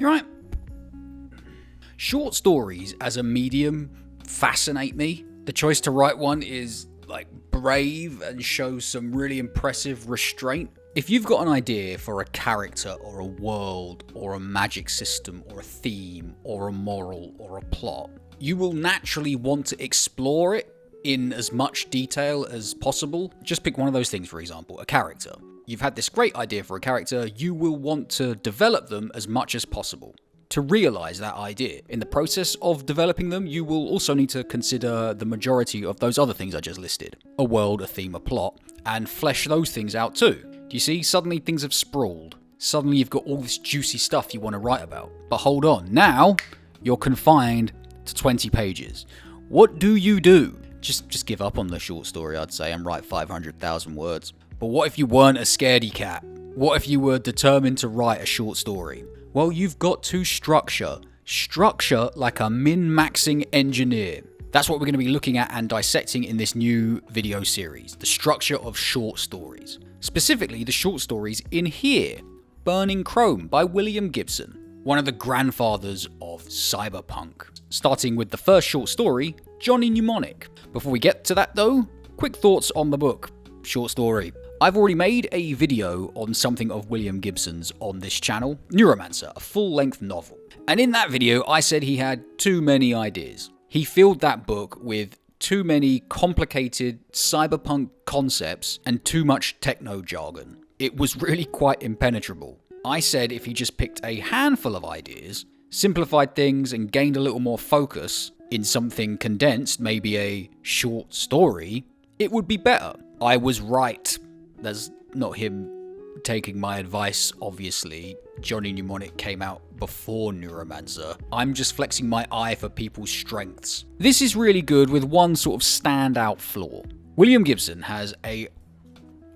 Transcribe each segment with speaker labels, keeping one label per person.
Speaker 1: You're right. Short stories as a medium fascinate me. The choice to write one is brave and shows some really impressive restraint. If you've got an idea for a character or a world or a magic system or a theme or a moral or a plot, you will naturally want to explore it in as much detail as possible. Just pick one of those things, for example, a character. You've had this great idea for a character, you will want to develop them as much as possible to realize that idea. In the process of developing them, you will also need to consider the majority of those other things I just listed. A world, a theme, a plot, and flesh those things out too. Do you see? Suddenly things have sprawled. Suddenly you've got all this juicy stuff you want to write about. But hold on, now you're confined to 20 pages. What do you do? Just give up on the short story, I'd say, and write 500,000 words. But what if you weren't a scaredy cat? What if you were determined to write a short story? Well, you've got to structure. Structure like a min-maxing engineer. That's what we're going to be looking at and dissecting in this new video series. The structure of short stories. Specifically, the short stories in here. Burning Chrome by William Gibson. One of the grandfathers of cyberpunk. Starting with the first short story, Johnny Mnemonic. Before we get to that though, quick thoughts on the book. Short story. I've already made a video on something of William Gibson's on this channel, Neuromancer, a full-length novel. And in that video, I said he had too many ideas. He filled that book with too many complicated cyberpunk concepts and too much techno jargon. It was really quite impenetrable. I said if he just picked a handful of ideas, simplified things and gained a little more focus in something condensed, maybe a short story, it would be better. I was right. That's not him taking my advice, obviously. Johnny Mnemonic came out before Neuromancer. I'm just flexing my eye for people's strengths. This is really good with one sort of standout flaw. William Gibson has a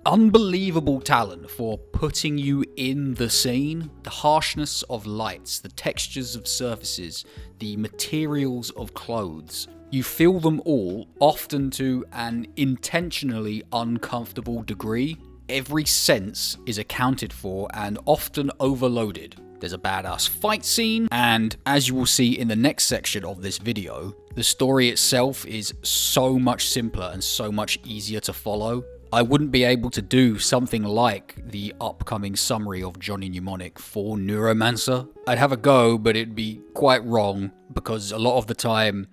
Speaker 1: unbelievable talent for putting you in the scene. The harshness of lights, the textures of surfaces, the materials of clothes. You feel them all, often to an intentionally uncomfortable degree. Every sense is accounted for and often overloaded. There's a badass fight scene, and as you will see in the next section of this video, the story itself is so much simpler and so much easier to follow. I wouldn't be able to do something like the upcoming summary of Johnny Mnemonic for Neuromancer. I'd have a go, but it'd be quite wrong, because a lot of the time,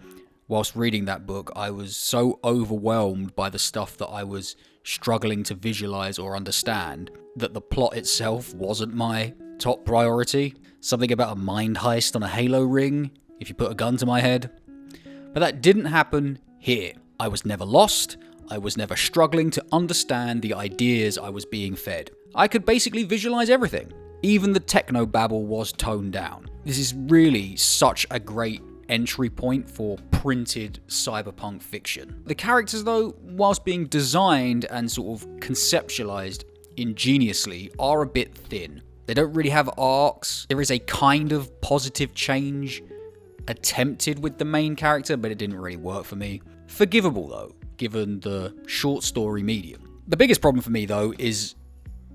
Speaker 1: whilst reading that book, I was so overwhelmed by the stuff that I was struggling to visualize or understand that the plot itself wasn't my top priority. Something about a mind heist on a Halo ring, if you put a gun to my head. But that didn't happen here. I was never lost. I was never struggling to understand the ideas I was being fed. I could basically visualize everything. Even the techno babble was toned down. This is really such a great entry point for printed cyberpunk fiction. The characters though, whilst being designed and sort of conceptualized ingeniously, are a bit thin. They don't really have arcs. There is a kind of positive change attempted with the main character, but it didn't really work for me. Forgivable though, given the short story medium. The biggest problem for me though is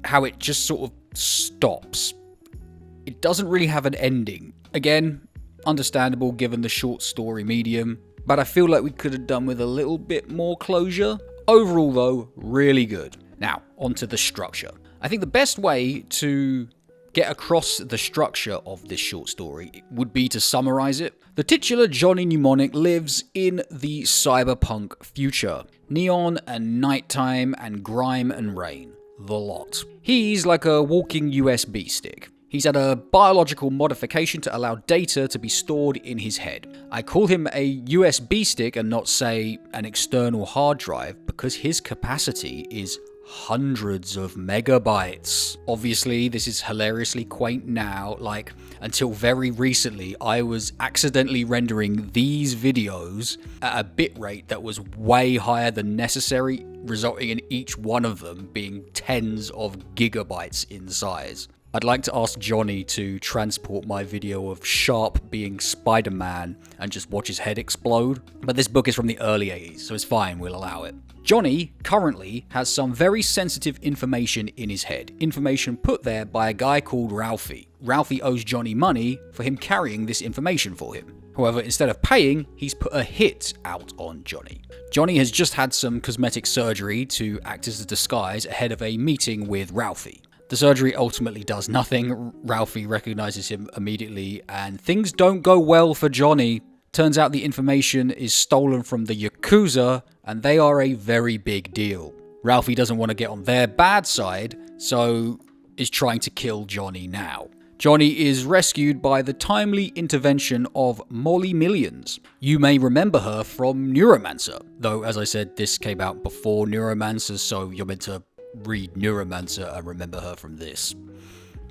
Speaker 1: how it just sort of stops. It doesn't really have an ending. Again, understandable given the short story medium, but I feel like we could have done with a little bit more closure. Overall though, really good. Now, onto the structure. I think the best way to get across the structure of this short story would be to summarize it. The titular Johnny Mnemonic lives in the cyberpunk future. Neon and nighttime and grime and rain. The lot. He's like a walking USB stick. He's had a biological modification to allow data to be stored in his head. I call him a USB stick and not, say, an external hard drive because his capacity is hundreds of megabytes. Obviously, this is hilariously quaint now. Like, until very recently, I was accidentally rendering these videos at a bitrate that was way higher than necessary, resulting in each one of them being tens of gigabytes in size. I'd like to ask Johnny to transport my video of Sharp being Spider-Man and just watch his head explode, but this book is from the early 80s, so it's fine, we'll allow it. Johnny currently has some very sensitive information in his head. Information put there by a guy called Ralphie. Ralphie owes Johnny money for him carrying this information for him. However, instead of paying, he's put a hit out on Johnny. Johnny has just had some cosmetic surgery to act as a disguise ahead of a meeting with Ralphie. The surgery ultimately does nothing. Ralphie recognizes him immediately, and things don't go well for Johnny. Turns out the information is stolen from the Yakuza, and they are a very big deal. Ralphie doesn't want to get on their bad side, so is trying to kill Johnny now. Johnny is rescued by the timely intervention of Molly Millions. You may remember her from Neuromancer, though as I said, this came out before Neuromancer, so you're meant to read Neuromancer and remember her from this.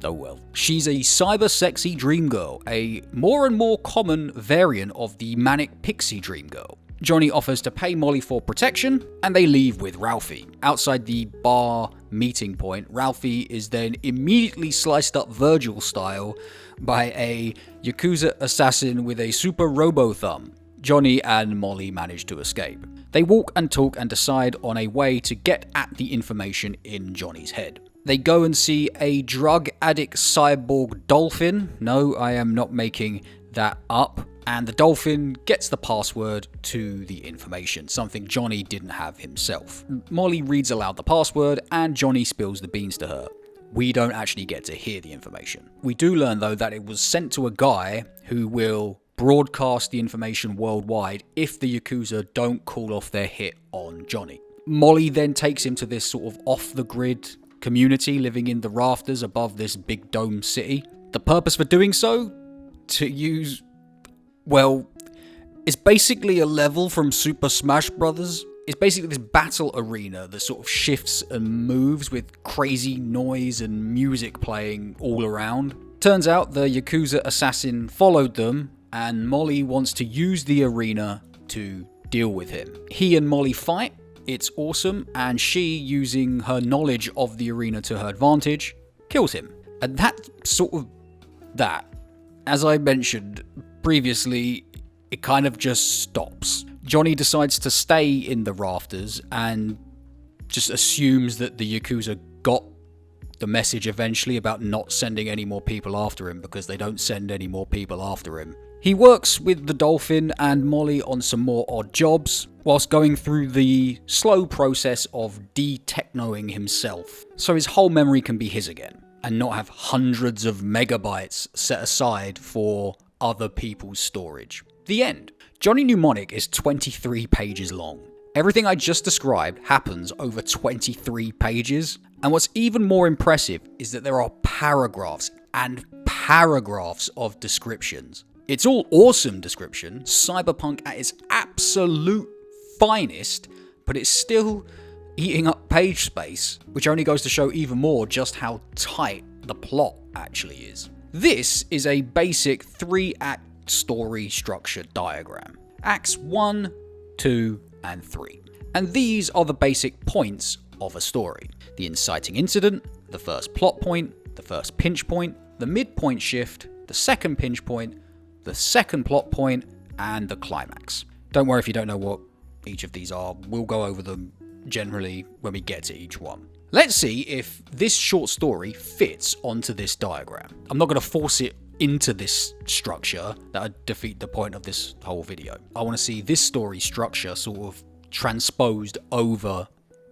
Speaker 1: Oh well. She's a cyber-sexy dream girl, a more and more common variant of the manic pixie dream girl. Johnny offers to pay Molly for protection, and they leave with Ralphie. Outside the bar meeting point, Ralphie is then immediately sliced up Virgil style by a Yakuza assassin with a super robo-thumb. Johnny and Molly manage to escape. They walk and talk and decide on a way to get at the information in Johnny's head. They go and see a drug addict cyborg dolphin. No, I am not making that up. And the dolphin gets the password to the information, something Johnny didn't have himself. Molly reads aloud the password and Johnny spills the beans to her. We don't actually get to hear the information. We do learn though that it was sent to a guy who will broadcast the information worldwide if the Yakuza don't call off their hit on Johnny. Molly then takes him to this sort of off-the-grid community living in the rafters above this big dome city. The purpose for doing so? To use... well, it's basically a level from Super Smash Bros. It's basically this battle arena that sort of shifts and moves with crazy noise and music playing all around. Turns out the Yakuza assassin followed them, and Molly wants to use the arena to deal with him. He and Molly fight, it's awesome, and she, using her knowledge of the arena to her advantage, kills him. And that, as I mentioned previously, it kind of just stops. Johnny decides to stay in the rafters and just assumes that the Yakuza got the message eventually about not sending any more people after him because they don't send any more people after him. He works with the dolphin and Molly on some more odd jobs, whilst going through the slow process of de-technoing himself, so his whole memory can be his again, and not have hundreds of megabytes set aside for other people's storage. The end. Johnny Mnemonic is 23 pages long. Everything I just described happens over 23 pages, and what's even more impressive is that there are paragraphs and paragraphs of descriptions. It's all awesome description, cyberpunk at its absolute finest, but it's still eating up page space, which only goes to show even more just how tight the plot actually is. This is a basic 3-act story structure diagram. Acts 1, 2, and 3. And these are the basic points of a story. The inciting incident, the first plot point, the first pinch point, the midpoint shift, the second pinch point, the second plot point, and the climax. Don't worry if you don't know what each of these are, we'll go over them generally when we get to each one. Let's see if this short story fits onto this diagram. I'm not going to force it into this structure, that would defeat the point of this whole video. I want to see this story structure sort of transposed over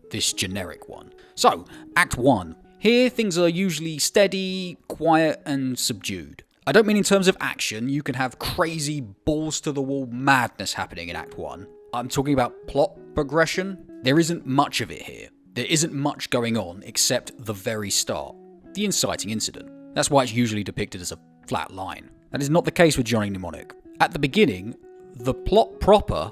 Speaker 1: this generic one. So, Act 1. Here things are usually steady, quiet, and subdued. I don't mean in terms of action. You can have crazy balls to the wall madness happening in Act 1. I'm talking about plot progression. There isn't much of it here. There isn't much going on except the very start, the inciting incident. That's why it's usually depicted as a flat line. That is not the case with Johnny Mnemonic. At the beginning, the plot proper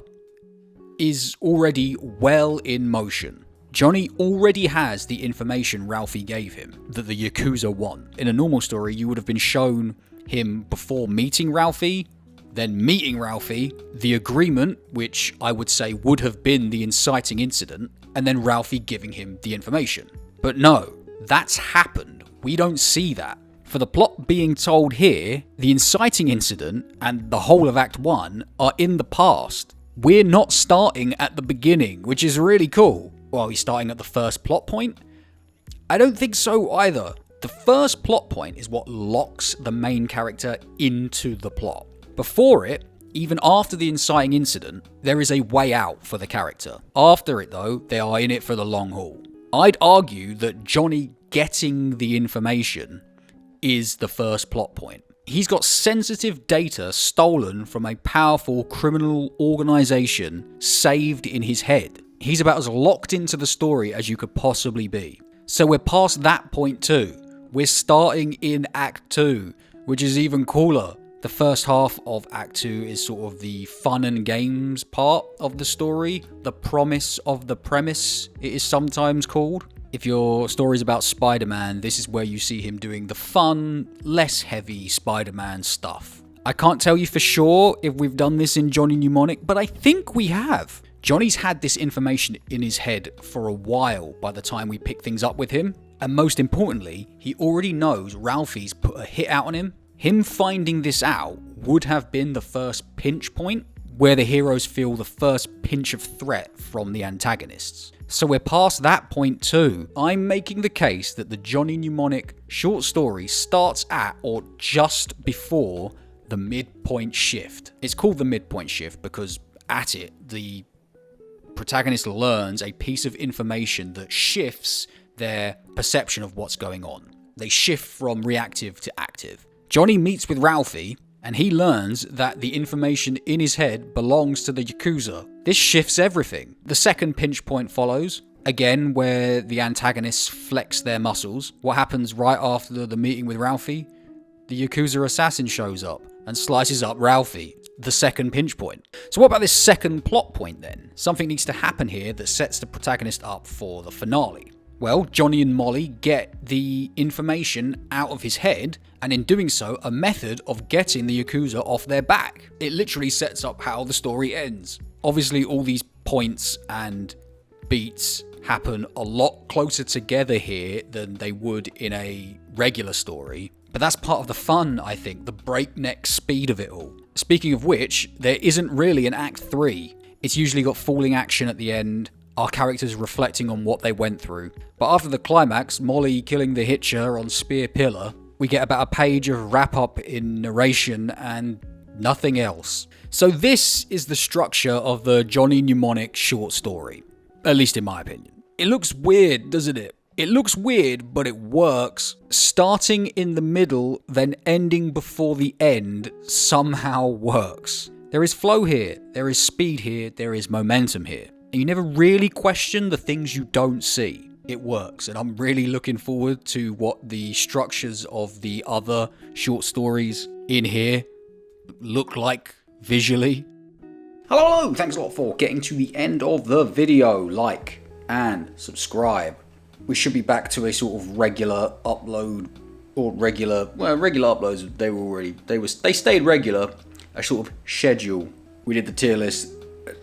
Speaker 1: is already well in motion. Johnny already has the information Ralphie gave him that the Yakuza want. In a normal story, you would have been shown him before meeting Ralphie, then meeting Ralphie, the agreement, which I would say would have been the inciting incident, and then Ralphie giving him the information. But no, that's happened. We don't see that. For the plot being told here, the inciting incident and the whole of Act 1 are in the past. We're not starting at the beginning, which is really cool. Well, he's starting at the first plot point? I don't think so either. The first plot point is what locks the main character into the plot. Before it, even after the inciting incident, there is a way out for the character. After it though, they are in it for the long haul. I'd argue that Johnny getting the information is the first plot point. He's got sensitive data stolen from a powerful criminal organization saved in his head. He's about as locked into the story as you could possibly be. So we're past that point too. We're starting in Act 2, which is even cooler. The first half of Act 2 is sort of the fun and games part of the story. The promise of the premise, it is sometimes called. If your story's about Spider-Man, this is where you see him doing the fun, less heavy Spider-Man stuff. I can't tell you for sure if we've done this in Johnny Mnemonic, but I think we have. Johnny's had this information in his head for a while by the time we pick things up with him. And most importantly, he already knows Ralphie's put a hit out on him. Him finding this out would have been the first pinch point, where the heroes feel the first pinch of threat from the antagonists. So we're past that point too. I'm making the case that the Johnny Mnemonic short story starts at or just before the midpoint shift. It's called the midpoint shift because at it, the protagonist learns a piece of information that shifts their perception of what's going on. They shift from reactive to active. Johnny meets with Ralphie, and he learns that the information in his head belongs to the Yakuza. This shifts everything. The second pinch point follows, again where the antagonists flex their muscles. What happens right after the meeting with Ralphie? The Yakuza assassin shows up and slices up Ralphie. The second pinch point. So what about this second plot point then? Something needs to happen here that sets the protagonist up for the finale. Well, Johnny and Molly get the information out of his head, and in doing so, a method of getting the Yakuza off their back. It literally sets up how the story ends. Obviously, all these points and beats happen a lot closer together here than they would in a regular story. But that's part of the fun, I think, the breakneck speed of it all. Speaking of which, there isn't really an Act 3. It's usually got falling action at the end, our characters reflecting on what they went through. But after the climax, Molly killing the Hitcher on Spear Pillar, we get about a page of wrap-up in narration and nothing else. So this is the structure of the Johnny Mnemonic short story, at least in my opinion. It looks weird, doesn't it? It looks weird, but it works. Starting in the middle, then ending before the end somehow works. There is flow here, there is speed here, there is momentum here. And you never really question the things you don't see. It works, and I'm really looking forward to what the structures of the other short stories in here look like visually. Hello, thanks a lot for getting to the end of the video. Like and subscribe. We should be back to a sort of regular upload, or regular uploads. They stayed regular. A sort of schedule. We did the tier list,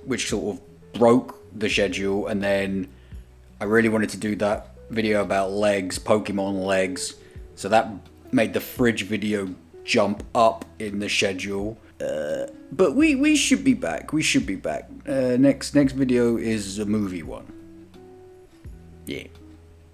Speaker 1: which sort of broke the schedule, and then I really wanted to do that video about legs, Pokemon legs, so that made the fridge video jump up in the schedule. But we should be back. Next video is a movie one. Yeah.